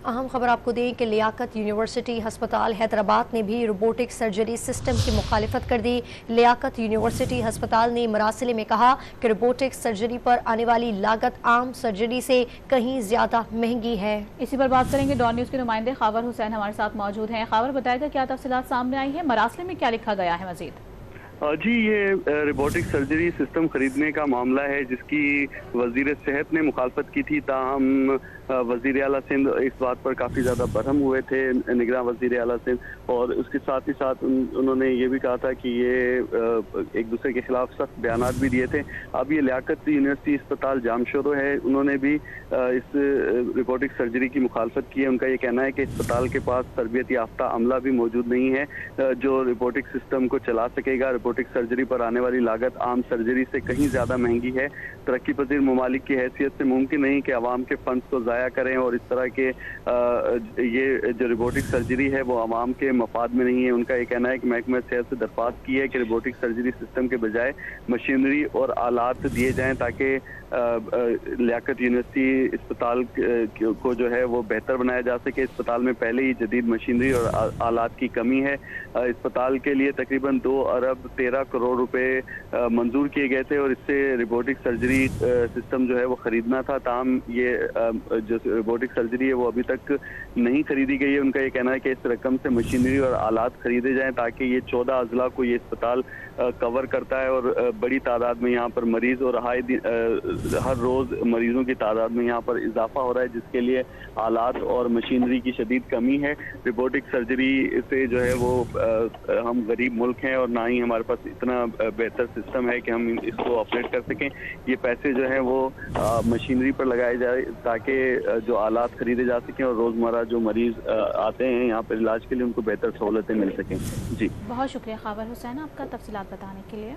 अहम खबर आपको दें कि लियाकत यूनिवर्सिटी हस्पताल हैदराबाद ने भी रोबोटिक सर्जरी सिस्टम की मुखालिफत कर दी। लियाकत यूनिवर्सिटी हस्पताल ने मरासिले में कहा कि रोबोटिक सर्जरी पर आने वाली लागत आम सर्जरी से कहीं ज्यादा महंगी है। इसी पर बात करेंगे। डॉन न्यूज के नुमाइंदे खावर हुसैन हमारे साथ मौजूद हैं। खावर, बताएगा क्या तफसीलात सामने आई है, मरासिले में क्या लिखा गया है मजीद? जी, ये रोबोटिक सर्जरी सिस्टम खरीदने का मामला है जिसकी वजीर सेहत ने मुखालफत की थी। ताहम वजीर आला सिंध इस बात पर काफ़ी ज़्यादा बरहम हुए थे, निगरान वजीर आला सिंध, और उसके साथ ही साथ उन्होंने ये भी कहा था कि ये एक दूसरे के खिलाफ सख्त बयान भी दिए थे। अब ये लियाकत यूनिवर्सिटी अस्पताल जामशोरो है, उन्होंने भी इस रोबोटिक सर्जरी की मुखालफत की है। उनका ये कहना है कि अस्पताल के पास तरबियत याफ्ता अमला भी मौजूद नहीं है जो रोबोटिक सिस्टम को चला सकेगा। रोबोटिक सर्जरी पर आने वाली लागत आम सर्जरी से कहीं ज़्यादा महंगी है। तरक्की पजीर ममालिक की हैसियत से मुमकिन नहीं कि आवाम के फंड्स को ज़ाया करें, और इस तरह के ये जो रोबोटिक सर्जरी है वो आवाम के मफाद में नहीं है। उनका ये कहना है कि महकमा सेहत से दरख्वास्त की है कि रोबोटिक सर्जरी सिस्टम के बजाय मशीनरी और आलात दिए जाएँ ताकि लियाकत यूनिवर्सिटी अस्पताल को जो है वो बेहतर बनाया जा सके। अस्पताल में पहले ही जदीद मशीनरी और आलात की कमी है। अस्पताल के लिए तकरीबन 2 अरब 13 करोड़ रुपए मंजूर किए गए थे, और इससे रोबोटिक सर्जरी सिस्टम जो है वो खरीदना था। ताहम ये जो रोबोटिक सर्जरी है वो अभी तक नहीं खरीदी गई है। उनका ये कहना है कि इस रकम से मशीनरी और आलात खरीदे जाएं ताकि ये 14 अजला को ये अस्पताल कवर करता है, और बड़ी तादाद में यहाँ पर मरीज और हर रोज मरीजों की तादाद में यहाँ पर इजाफा हो रहा है, जिसके लिए आलात और मशीनरी की शदीद कमी है। रोबोटिक सर्जरी से जो है वो हम गरीब मुल्क हैं और ना ही हमारे पास इतना बेहतर सिस्टम है कि हम इसको ऑपरेट कर सकें। ये पैसे जो है वो मशीनरी पर लगाए जाए ताकि जो आलात खरीदे जा सकें और रोज़मर्रा जो मरीज आते हैं यहाँ पर इलाज के लिए उनको बेहतर सहूलतें मिल सकें। जी, बहुत शुक्रिया खावर हुसैन आपका तफसीलात बताने के लिए।